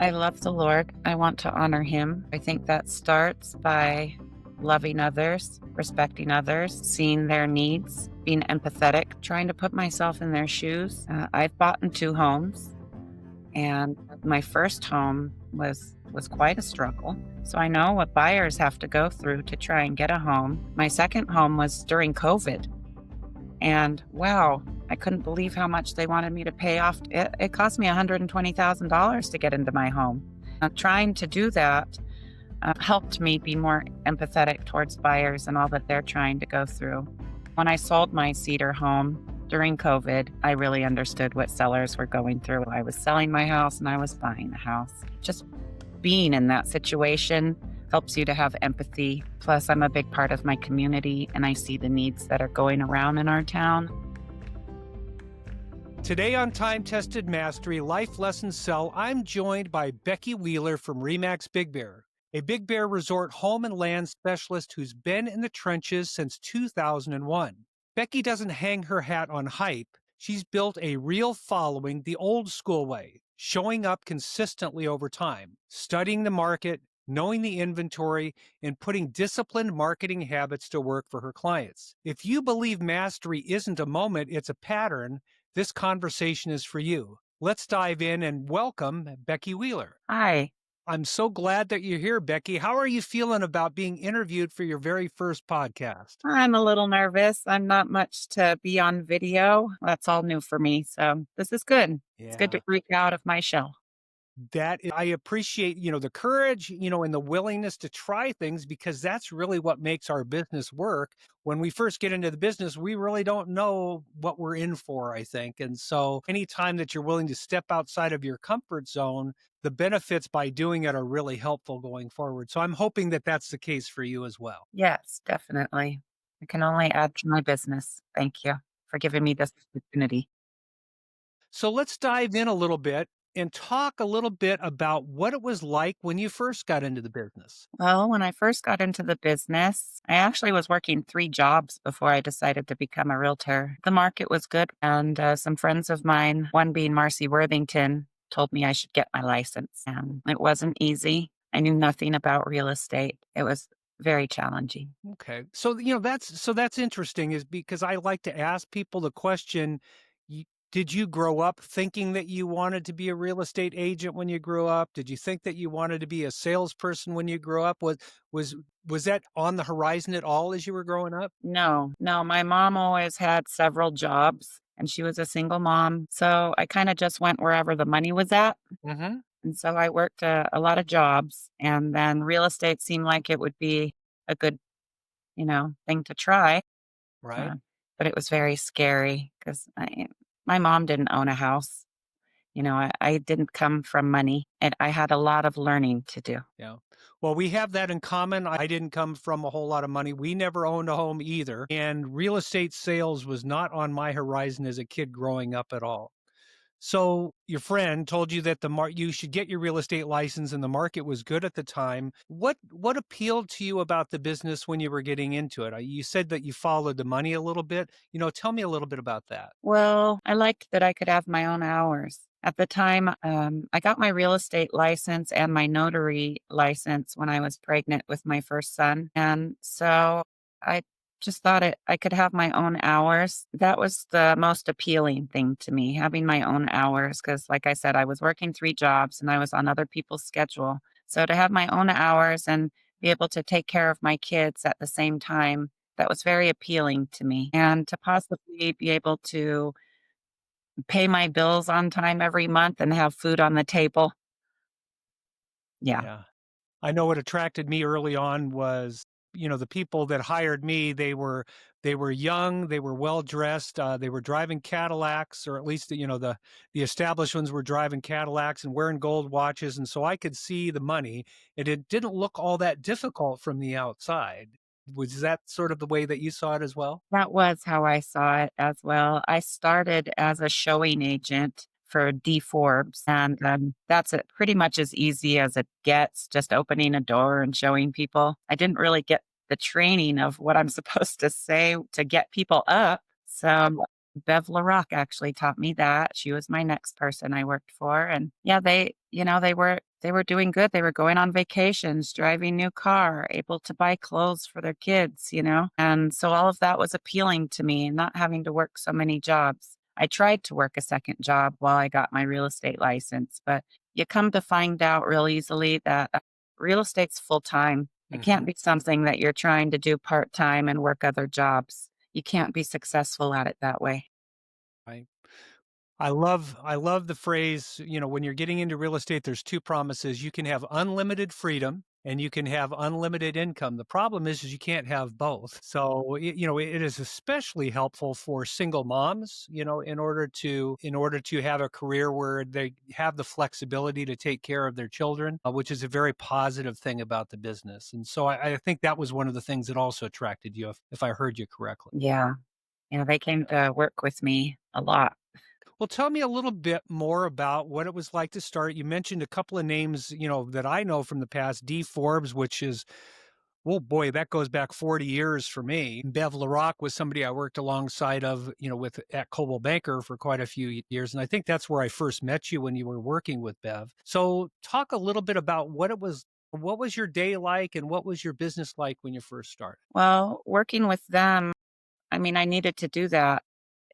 I love the Lord. I want to honor him. I think that starts by loving others, respecting others, seeing their needs, being empathetic, trying to put myself in their shoes. I've bought in two homes, and my first home was quite a struggle. So I know what buyers have to go through to try and get a home. My second home was during COVID. And wow, I couldn't believe how much they wanted me to pay off. It cost me $120,000 to get into my home. Trying to do that helped me be more empathetic towards buyers and all that they're trying to go through. When I sold my cedar home during COVID, I really understood what sellers were going through. I was selling my house and I was buying a house. Just being in that situation helps you to have empathy. Plus, I'm a big part of my community and I see the needs that are going around in our town. Today on Time Tested Mastery Life Lessons Sell, I'm joined by Becki Wheeler from Remax Big Bear, a Big Bear Resort home and land specialist who's been in the trenches since 2001. Becki doesn't hang her hat on hype. She's built a real following the old school way, showing up consistently over time, studying the market, knowing the inventory, and putting disciplined marketing habits to work for her clients. If you believe mastery isn't a moment, it's a pattern, this conversation is for you. Let's dive in and welcome Becki Wheeler. Hi. I'm so glad that you're here, Becki. How are you feeling about being interviewed for your very first podcast? I'm a little nervous. I'm not much to be on video. That's all new for me. So this is good. It's good Yeah. to break out of my shell. I appreciate, the courage, and the willingness to try things, because that's really what makes our business work. When we first get into the business, we really don't know what we're in for, I think. And so anytime that you're willing to step outside of your comfort zone, the benefits by doing it are really helpful going forward. So I'm hoping that that's the case for you as well. Yes, definitely. I can only add to my business. Thank you for giving me this opportunity. So let's dive in a little bit and talk a little bit about what it was like when you first got into the business. Well, when I first got into the business, I actually was working three jobs before I decided to become a realtor. The market was good, and some friends of mine, one being Marcy Worthington, told me I should get my license. And it wasn't easy. I knew nothing about real estate. It was very challenging. Okay. So, that's interesting, is because I like to ask people the question, did you grow up thinking that you wanted to be a real estate agent when you grew up? Did you think that you wanted to be a salesperson when you grew up? Was was that on the horizon at all as you were growing up? No, no, my mom always had several jobs and she was a single mom. So I kind of just went wherever the money was at. Mm-hmm. And so I worked a lot of jobs, and then real estate seemed like it would be a good, thing to try. Right. Uh, but it was very scary because my mom didn't own a house. I didn't come from money, and I had a lot of learning to do. Yeah. Well, we have that in common. I didn't come from a whole lot of money. We never owned a home either. And real estate sales was not on my horizon as a kid growing up at all. So your friend told you that you should get your real estate license and the market was good at the time. What appealed to you about the business when you were getting into it? You said that you followed the money a little bit. Tell me a little bit about that. Well, I liked that I could have my own hours. At the time, I got my real estate license and my notary license when I was pregnant with my first son. And so I just thought I could have my own hours. That was the most appealing thing to me, having my own hours. Because, like I said, I was working three jobs and I was on other people's schedule. So to have my own hours and be able to take care of my kids at the same time, that was very appealing to me. And to possibly be able to pay my bills on time every month and have food on the table. Yeah. Yeah. I know what attracted me early on was, the people that hired me, they were young, they were well dressed, they were driving Cadillacs, or at least the established ones were driving Cadillacs and wearing gold watches, and so I could see the money, and it didn't look all that difficult from the outside. Was that sort of the way that you saw it as well? That was how I saw it as well. I started as a showing agent for D Forbes, and that's pretty much as easy as it gets, just opening a door and showing people. I didn't really get the training of what I'm supposed to say to get people up. So Bev LaRock actually taught me that. She was my next person I worked for. And yeah, they were They were doing good. They were going on vacations, driving new car, able to buy clothes for their kids, you know? And so all of that was appealing to me and not having to work so many jobs. I tried to work a second job while I got my real estate license, but you come to find out real easily that real estate's full time. It can't Hmm. be something that you're trying to do part time and work other jobs. You can't be successful at it that way. Right. I love the phrase, when you're getting into real estate, there's two promises. You can have unlimited freedom and you can have unlimited income. The problem is you can't have both. So, it is especially helpful for single moms, in order to have a career where they have the flexibility to take care of their children, which is a very positive thing about the business. And so I think that was one of the things that also attracted you, if I heard you correctly. Yeah. Yeah. They came to work with me a lot. Well, tell me a little bit more about what it was like to start. You mentioned a couple of names, that I know from the past. D. Forbes, which is, oh boy, that goes back 40 years for me. Bev LaRock was somebody I worked alongside of, with at Coldwell Banker for quite a few years. And I think that's where I first met you when you were working with Bev. So talk a little bit about what was your day like and what was your business like when you first started? Well, working with them, I mean, I needed to do that.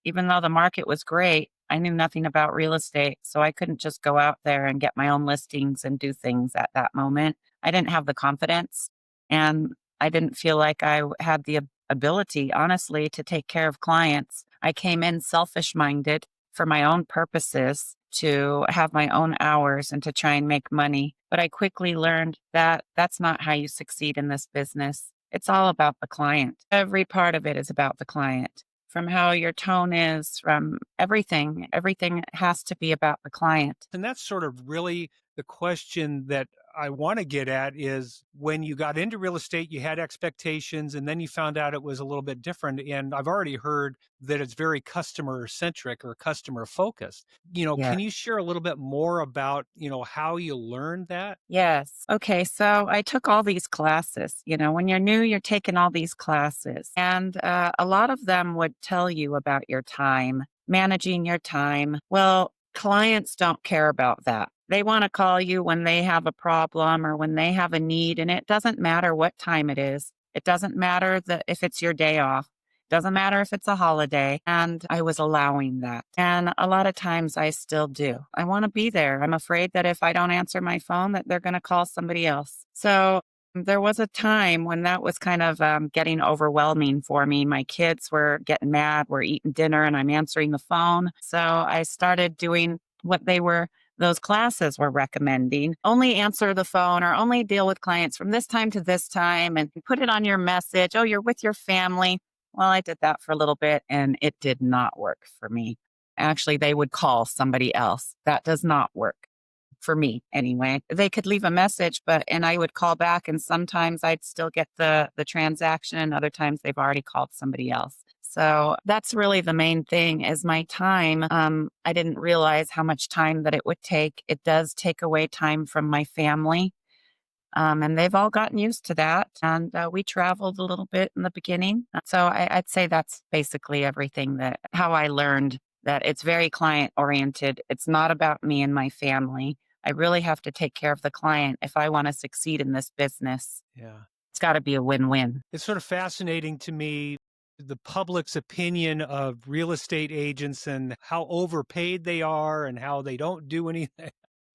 Even though the market was great, I knew nothing about real estate, so I couldn't just go out there and get my own listings and do things at that moment. I didn't have the confidence, and I didn't feel like had the ability, honestly, to take care of clients. I came in selfish minded for my own purposes to have my own hours and to try and make money. But I quickly learned that that's not how you succeed in this business. It's all about the client. Every part of it is about the client, from how your tone is, from everything. Everything has to be about the client. And that's sort of really the question that I want to get at is when you got into real estate, you had expectations and then you found out it was a little bit different. And I've already heard that it's very customer centric or customer focused. Yeah. Can you share a little bit more about, how you learned that? Yes. Okay. So I took all these classes. When you're new, you're taking all these classes. And a lot of them would tell you about your time, managing your time. Well, clients don't care about that. They want to call you when they have a problem or when they have a need. And it doesn't matter what time it is. It doesn't matter if it's your day off. Doesn't matter if it's a holiday. And I was allowing that. And a lot of times I still do. I want to be there. I'm afraid that if I don't answer my phone, that they're going to call somebody else. So there was a time when that was kind of getting overwhelming for me. My kids were getting mad. We're eating dinner and I'm answering the phone. So I started doing what those classes were recommending. Only answer the phone or only deal with clients from this time to this time and put it on your message. Oh, you're with your family. Well, I did that for a little bit and it did not work for me. Actually, they would call somebody else. That does not work for me anyway. They could leave a message, and I would call back and sometimes I'd still get the transaction and other times they've already called somebody else. So that's really the main thing is my time. I didn't realize how much time that it would take. It does take away time from my family. And they've all gotten used to that. And we traveled a little bit in the beginning. So I'd say that's basically everything how I learned that it's very client oriented. It's not about me and my family. I really have to take care of the client if I want to succeed in this business. Yeah. It's got to be a win win. It's sort of fascinating to me the public's opinion of real estate agents and how overpaid they are and how they don't do anything.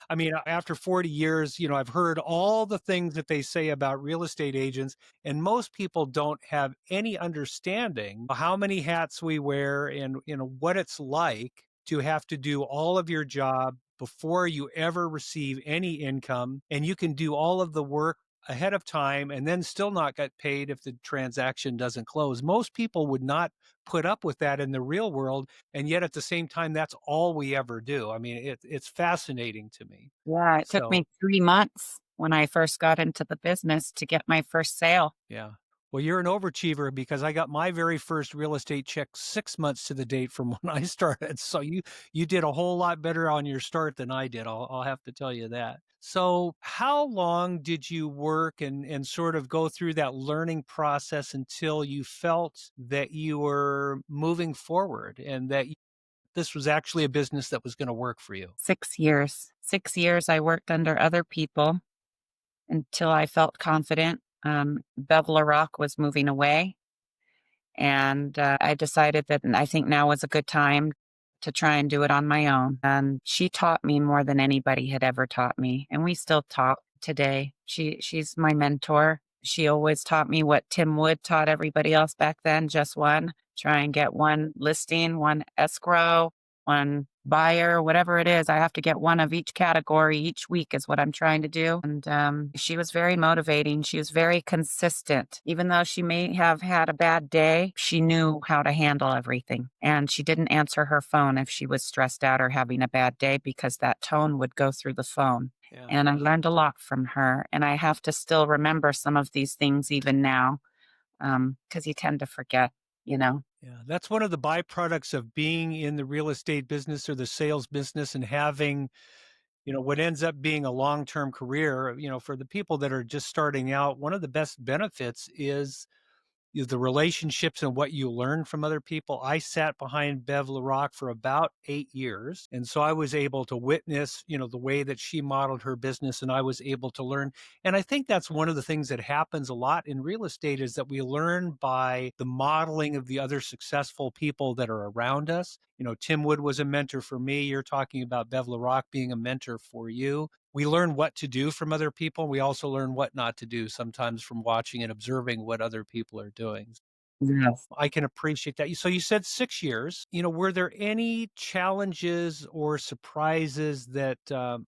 I mean, after 40 years, I've heard all the things that they say about real estate agents, and most people don't have any understanding of how many hats we wear and what it's like to have to do all of your job before you ever receive any income, and you can do all of the work ahead of time and then still not get paid if the transaction doesn't close. Most people would not put up with that in the real world, and yet at the same time, that's all we ever do. I mean, it's fascinating to me. Yeah, it took So, me 3 months when I first got into the business to get my first sale. yeah. Well, you're an overachiever because I got my very first real estate check 6 months to the date from when I started. So you did a whole lot better on your start than I did. I'll have to tell you that. So, how long did you work and sort of go through that learning process until you felt that you were moving forward and that this was actually a business that was going to work for you? 6 years. 6 years I worked under other people until I felt confident. Bev LaRock was moving away, and I decided that I think now was a good time to try and do it on my own. And she taught me more than anybody had ever taught me, and we still talk today. She's my mentor. She always taught me what Tim Wood taught everybody else back then, just one. Try and get one listing, one escrow, one buyer, whatever it is. I have to get one of each category each week is what I'm trying to do. And she was very motivating. She was very consistent. Even though she may have had a bad day, she knew how to handle everything. And she didn't answer her phone if she was stressed out or having a bad day because that tone would go through the phone. Yeah. And I learned a lot from her. And I have to still remember some of these things even now because you tend to forget, you know. Yeah, that's one of the byproducts of being in the real estate business or the sales business and having, what ends up being a long-term career, for the people that are just starting out, one of the best benefits is the relationships and what you learn from other people. I sat behind Bev LaRock for about 8 years. And so I was able to witness, the way that she modeled her business and I was able to learn. And I think that's one of the things that happens a lot in real estate is that we learn by the modeling of the other successful people that are around us. Tim Wood was a mentor for me. You're talking about Bev LaRock being a mentor for you. We learn what to do from other people. We also learn what not to do sometimes from watching and observing what other people are doing. Yes. I can appreciate that. So you said 6 years. Were there any challenges or surprises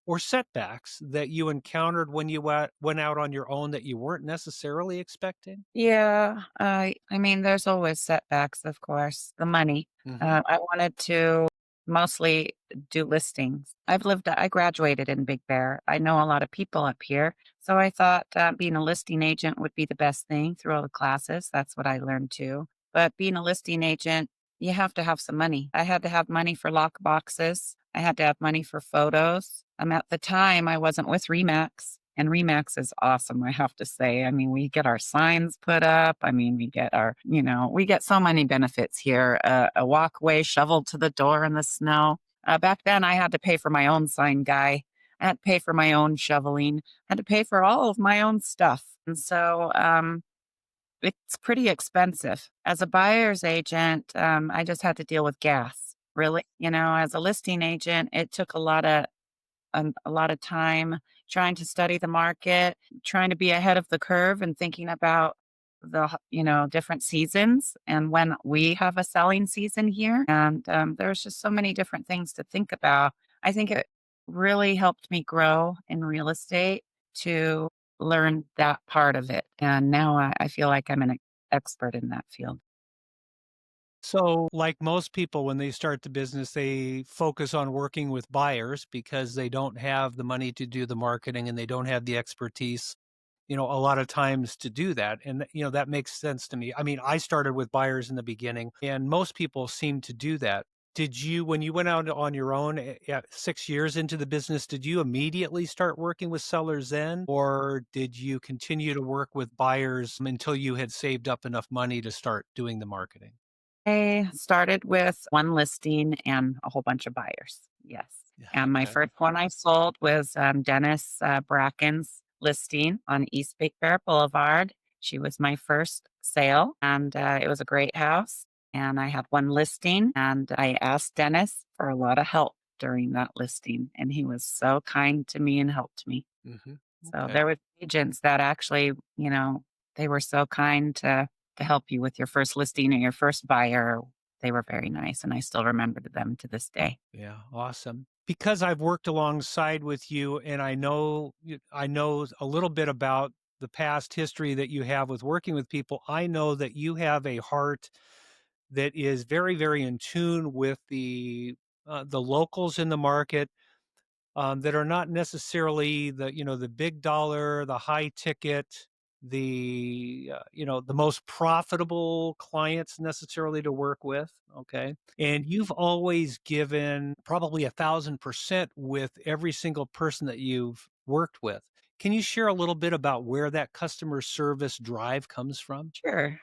or setbacks that you encountered when you went out on your own that you weren't necessarily expecting? Yeah, I mean, there's always setbacks, of course. The money. Hmm. I wanted to mostly do listings. I graduated in Big Bear. I know a lot of people up here. So I thought being a listing agent would be the best thing through all the classes. That's what I learned too. But being a listing agent, you have to have some money. I had to have money for lock boxes. I had to have money for photos. At the time, I wasn't with Remax. And Remax is awesome, I have to say. I mean, we get our signs put up. I mean, we get so many benefits here. A walkway shoveled to the door in the snow. Back then, I had to pay for my own sign guy. I had to pay for my own shoveling. I had to pay for all of my own stuff. And so it's pretty expensive. As a buyer's agent, I just had to deal with gas, really. As a listing agent, it took a lot of time trying to study the market, trying to be ahead of the curve and thinking about different seasons and when we have a selling season here. And there's just so many different things to think about. I think it really helped me grow in real estate to learn that part of it. And now I feel like I'm an expert in that field. So, like most people, when they start the business, they focus on working with buyers because they don't have the money to do the marketing and they don't have the expertise, a lot of times to do that. And, that makes sense to me. I mean, I started with buyers in the beginning, and most people seem to do that. When you went out on your own at 6 years into the business, did you immediately start working with sellers then? Or did you continue to work with buyers until you had saved up enough money to start doing the marketing? I started with one listing and a whole bunch of buyers. Yes. Yeah, And my okay. first one I sold was Dennis Bracken's listing on East Big Bear Boulevard. She was my first sale, and it was a great house. And I had one listing, and I asked Dennis for a lot of help during that listing. And he was so kind to me and helped me. Mhm. So Okay. there were agents that actually, they were so kind to help you with your first listing or your first buyer. They were very nice, and I still remember them to this day. Yeah, awesome. Because I've worked alongside with you and I know a little bit about the past history that you have with working with people. I know that you have a heart that is very, very in tune with the locals in the market, that are not necessarily the big dollar, the high ticket, the most profitable clients necessarily to work with. Okay, and you've always given probably 1,000% with every single person that you've worked with. Can you share a little bit about where that customer service drive comes from? Sure.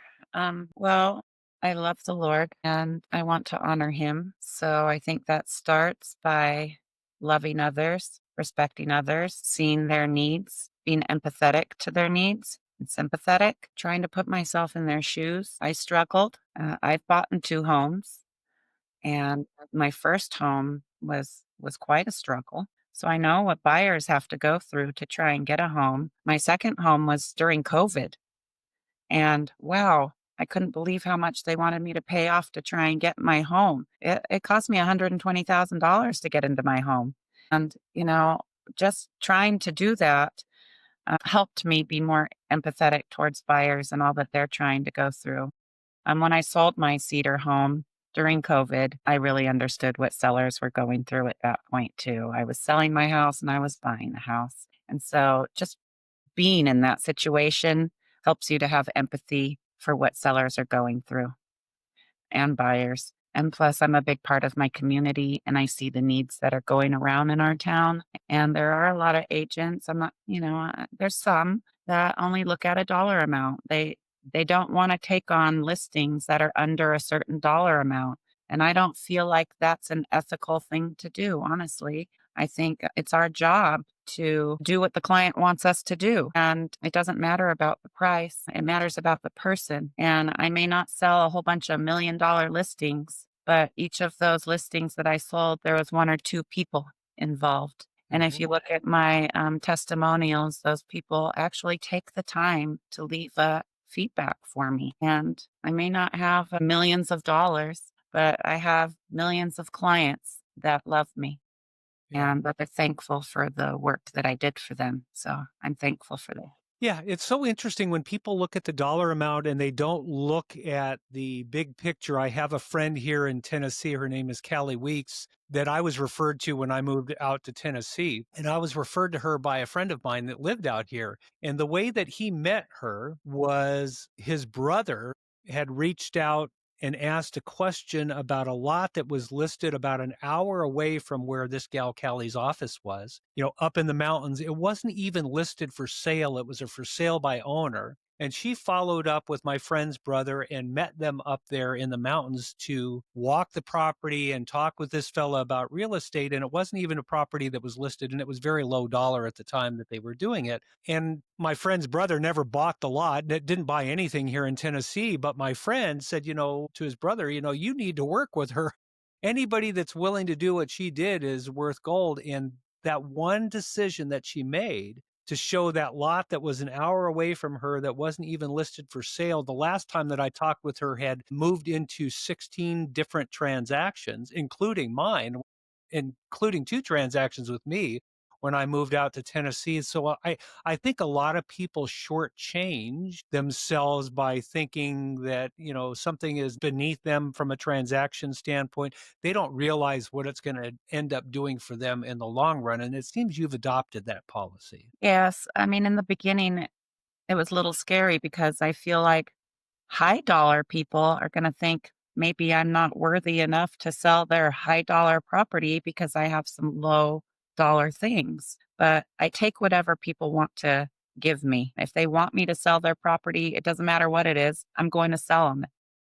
Well, I love the Lord and I want to honor him. So I think that starts by loving others, respecting others, seeing their needs, being empathetic to their needs and sympathetic, trying to put myself in their shoes. I struggled. I've bought in 2 homes, and my first home was quite a struggle. So I know what buyers have to go through to try and get a home. My second home was during COVID, and wow, I couldn't believe how much they wanted me to pay off to try and get my home. It cost me $120,000 to get into my home. And, just trying to do that helped me be more empathetic towards buyers and all that they're trying to go through. When I sold my cedar home during COVID, I really understood what sellers were going through at that point too. I was selling my house and I was buying a house. And so just being in that situation helps you to have empathy for what sellers are going through and buyers. And plus, I'm a big part of my community and I see the needs that are going around in our town. And there are a lot of agents. I'm not, there's some that only look at a dollar amount. They don't want to take on listings that are under a certain dollar amount. And I don't feel like that's an ethical thing to do, honestly. I think it's our job to do what the client wants us to do. And it doesn't matter about the price, it matters about the person. And I may not sell a whole bunch of $1 million listings, but each of those listings that I sold, there was 1 or 2 people involved. And if Mhm. you look at my testimonials, those people actually take the time to leave a feedback for me. And I may not have millions of dollars, but I have millions of clients that love me Yeah. and that they're thankful for the work that I did for them. So I'm thankful for that. Yeah, it's so interesting when people look at the dollar amount and they don't look at the big picture. I have a friend here in Tennessee. Her name is Callie Weeks that I was referred to when I moved out to Tennessee. And I was referred to her by a friend of mine that lived out here. And the way that he met her was his brother had reached out and asked a question about a lot that was listed about an hour away from where this gal Callie's office was, up in the mountains. It wasn't even listed for sale. It was a for sale by owner. And she followed up with my friend's brother and met them up there in the mountains to walk the property and talk with this fella about real estate. And it wasn't even a property that was listed, and it was very low dollar at the time that they were doing it. And my friend's brother never bought the lot, didn't buy anything here in Tennessee. But my friend said, to his brother, you need to work with her. Anybody that's willing to do what she did is worth gold. And that one decision that she made to show that lot that was an hour away from her that wasn't even listed for sale. The last time that I talked with her had moved into 16 different transactions, including mine, including 2 transactions with me when I moved out to Tennessee. So I think a lot of people shortchange themselves by thinking that, something is beneath them from a transaction standpoint. They don't realize what it's going to end up doing for them in the long run. And it seems you've adopted that policy. Yes. I mean, in the beginning, it was a little scary because I feel like high dollar people are going to think maybe I'm not worthy enough to sell their high dollar property because I have some low dollar things. But I take whatever people want to give me. If they want me to sell their property, it doesn't matter what it is, I'm going to sell them.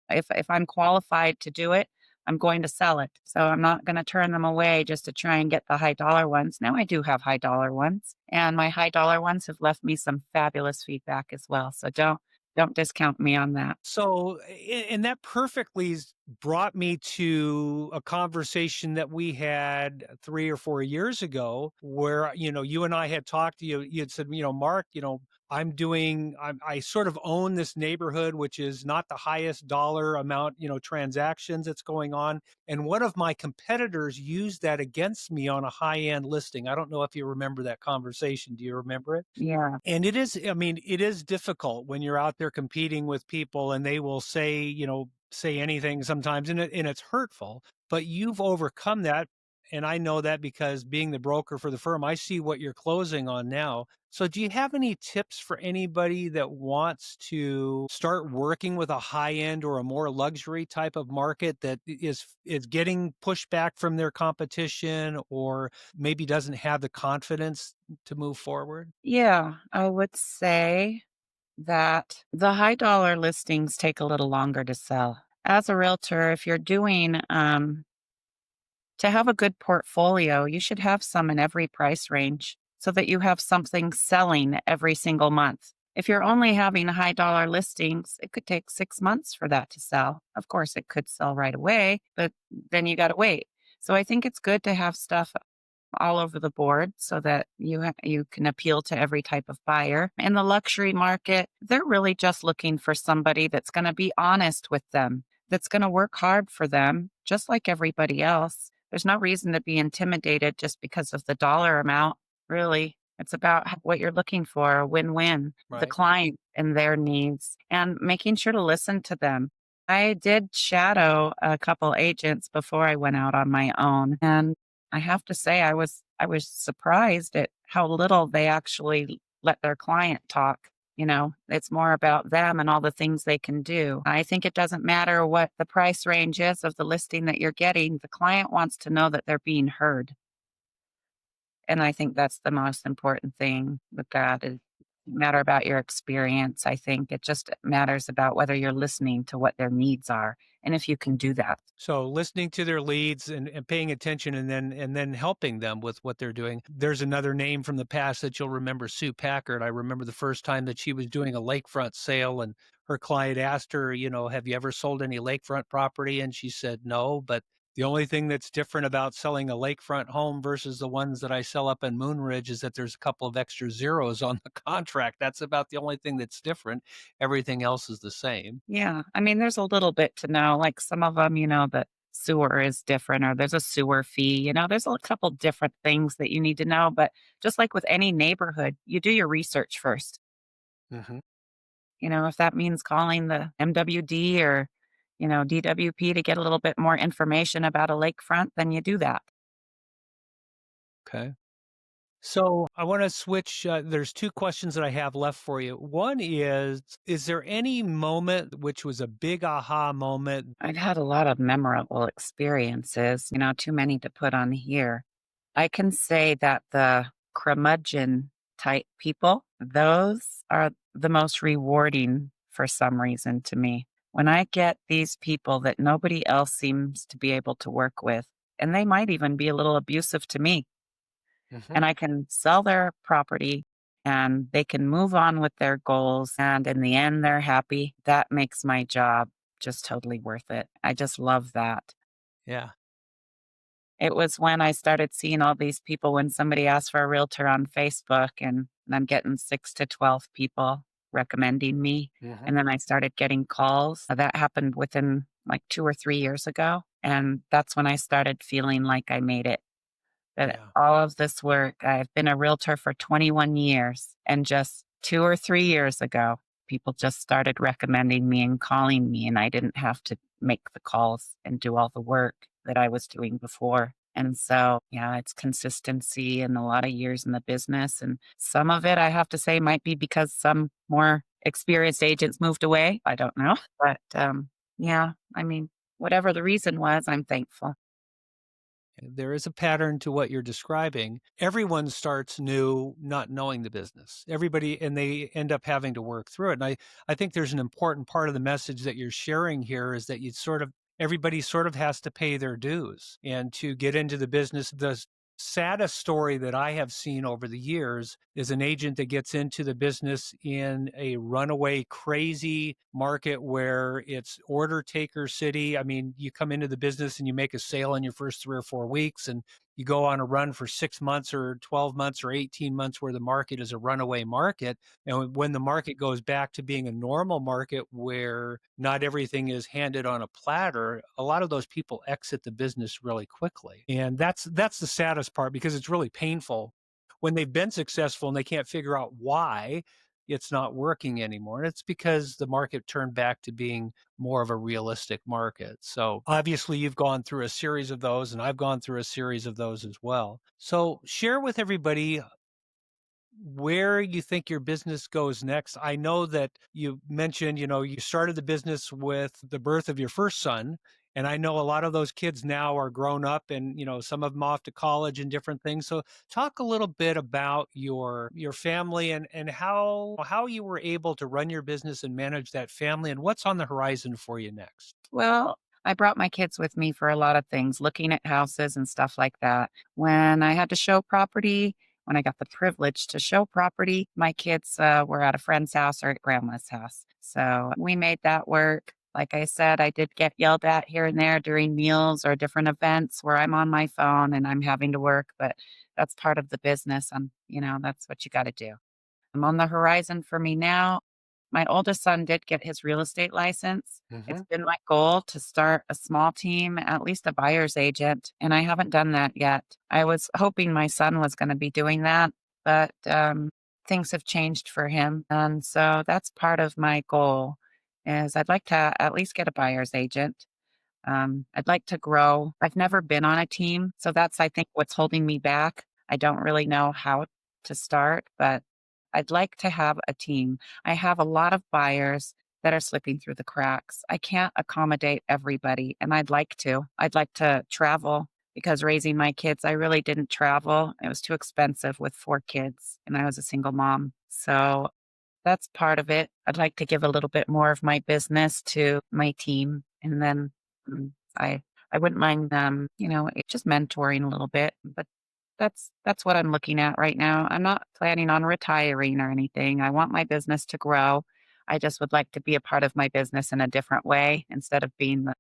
If I'm qualified to do it, I'm going to sell it. So I'm not going to turn them away just to try and get the high dollar ones. Now I do have high dollar ones, and my high dollar ones have left me some fabulous feedback as well. So don't discount me on that. So, and that perfectly brought me to a conversation that we had 3 or 4 years ago, where you and I had talked. You had said, Mark, I sort of own this neighborhood, which is not the highest dollar amount, transactions that's going on. And one of my competitors used that against me on a high end listing. I don't know if you remember that conversation. Do you remember it? Yeah. And it is, I mean, it is difficult when you're out there competing with people and they will say, say anything sometimes, and it's hurtful, but you've overcome that. And I know that because being the broker for the firm, I see what you're closing on now. So do you have any tips for anybody that wants to start working with a high end or a more luxury type of market that is getting pushback from their competition, or maybe doesn't have the confidence to move forward? Yeah, I would say that the high dollar listings take a little longer to sell. As a realtor, if you're doing To have a good portfolio, you should have some in every price range so that you have something selling every single month. If you're only having high dollar listings, it could take 6 months for that to sell. Of course, it could sell right away, but then you got to wait. So I think it's good to have stuff all over the board so that you can appeal to every type of buyer. In the luxury market, they're really just looking for somebody that's going to be honest with them, that's going to work hard for them, just like everybody else. There's no reason to be intimidated just because of the dollar amount. Really, it's about what you're looking for, a win-win, the Right. client and their needs, and making sure to listen to them. I did shadow a couple agents before I went out on my own, and I have to say I was surprised at how little they actually let their client talk. It's more about them and all the things they can do. I think it doesn't matter what the price range is of the listing that you're getting. The client wants to know that they're being heard. And I think that's the most important thing with that is matter about your experience. I think it just matters about whether you're listening to what their needs are and if you can do that. So listening to their leads and paying attention and then helping them with what they're doing. There's another name from the past that you'll remember, Sue Packard. I remember the first time that she was doing a lakefront sale and her client asked her, have you ever sold any lakefront property? And she said no, but the only thing that's different about selling a lakefront home versus the ones that I sell up in Moonridge is that there's a couple of extra zeros on the contract. That's about the only thing that's different. Everything else is the same. Yeah. I mean, there's a little bit to know. Like some of them, the sewer is different or there's a sewer fee. There's a couple different things that you need to know. But just like with any neighborhood, you do your research first. Mhm. If that means calling the MWD or, DWP to get a little bit more information about a lakefront, then you do that. Okay. So I want to switch. There's two questions that I have left for you. One is there any moment which was a big aha moment? I've had a lot of memorable experiences, too many to put on here. I can say that the curmudgeon type people, those are the most rewarding for some reason to me. When I get these people that nobody else seems to be able to work with, and they might even be a little abusive to me, Mhm. and I can sell their property and they can move on with their goals. And in the end, they're happy. That makes my job just totally worth it. I just love that. Yeah. It was when I started seeing all these people when somebody asked for a realtor on Facebook, and I'm getting 6 to 12 people recommending me. Mhm. And then I started getting calls. That happened within like 2 or 3 years ago. And that's when I started feeling like I made it. That Yeah. all of this work, I've been a realtor for 21 years, and just 2 or 3 years ago, people just started recommending me and calling me, and I didn't have to make the calls and do all the work that I was doing before. And so, yeah, it's consistency and a lot of years in the business, and some of it, I have to say, might be because some more experienced agents moved away. I don't know, but, yeah, I mean, whatever the reason was, I'm thankful. There is a pattern to what you're describing. Everyone starts new, not knowing the business. Everybody, and they end up having to work through it. And I think there's an important part of the message that you're sharing here is that everybody sort of has to pay their dues and to get into the business. The saddest story that I have seen over the years is an agent that gets into the business in a runaway crazy market where it's order taker city. I mean, you come into the business and you make a sale in your first 3 or 4 weeks and you go on a run for 6 months or 12 months or 18 months where the market is a runaway market. And when the market goes back to being a normal market where not everything is handed on a platter, a lot of those people exit the business really quickly. And that's the saddest part because it's really painful when they've been successful and they can't figure out why it's not working anymore. And it's because the market turned back to being more of a realistic market. So obviously, you've gone through a series of those, and I've gone through a series of those as well. So share with everybody where you think your business goes next. I know that you mentioned, you started the business with the birth of your first son. And I know a lot of those kids now are grown up and, some of them off to college and different things. So talk a little bit about your family and how you were able to run your business and manage that family and what's on the horizon for you next. Well, I brought my kids with me for a lot of things, looking at houses and stuff like that. When I had to show property, when I got the privilege to show property, my kids were at a friend's house or at grandma's house. So we made that work. Like I said, I did get yelled at here and there during meals or different events where I'm on my phone and I'm having to work, but that's part of the business. That's what you got to do. I'm on the horizon for me now. My oldest son did get his real estate license. It's Mhm. been my goal to start a small team, at least a buyer's agent, and I haven't done that yet. I was hoping my son was going to be doing that, but things have changed for him, and so that's part of my goal. Is I'd like to at least get a buyer's agent. I'd like to grow. I've never been on a team, so that's, I think, what's holding me back. I don't really know how to start, but I'd like to have a team. I have a lot of buyers that are slipping through the cracks. I can't accommodate everybody, and I'd like to. I'd like to travel because raising my kids, I really didn't travel. It was too expensive with 4 kids, and I was a single mom. So that's part of it. I'd like to give a little bit more of my business to my team, and then mm, I I wouldn't mind just mentoring a little bit, but that's what I'm looking at right now. I'm not planning on retiring or anything. I want my business to grow. I just would like to be a part of my business in a different way instead of being the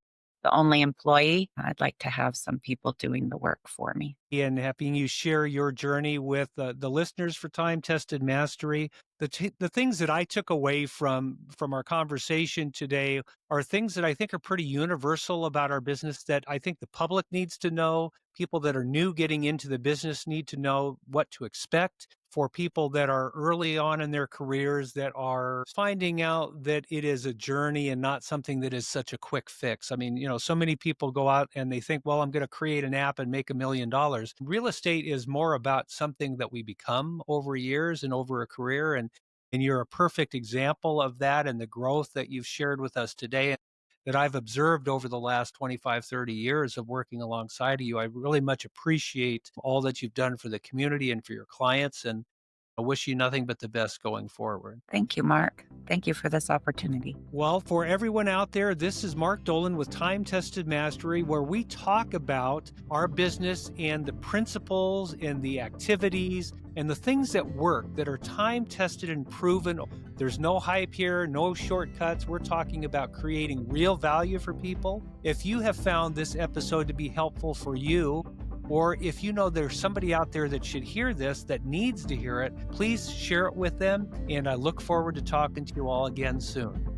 only employee. I'd like to have some people doing the work for me. And having you share your journey with the listeners for Time Tested Mastery. The things that I took away from our conversation today are things that I think are pretty universal about our business that I think the public needs to know. People that are new getting into the business need to know what to expect. For people that are early on in their careers that are finding out that it is a journey and not something that is such a quick fix. I mean, so many people go out and they think, well, I'm going to create an app and make $1 million. Real estate is more about something that we become over years and over a career. And you're a perfect example of that and the growth that you've shared with us today that I've observed over the last 25, 30 years of working alongside of you. I really much appreciate all that you've done for the community and for your clients. And I wish you nothing but the best going forward. Thank you, Mark. Thank you for this opportunity. Well, for everyone out there, this is Mark Dolan with Time Tested Mastery, where we talk about our business and the principles and the activities and the things that work that are time tested and proven. There's no hype here, no shortcuts. We're talking about creating real value for people. If you have found this episode to be helpful for you, or if you know there's somebody out there that should hear this, that needs to hear it, please share it with them. And I look forward to talking to you all again soon.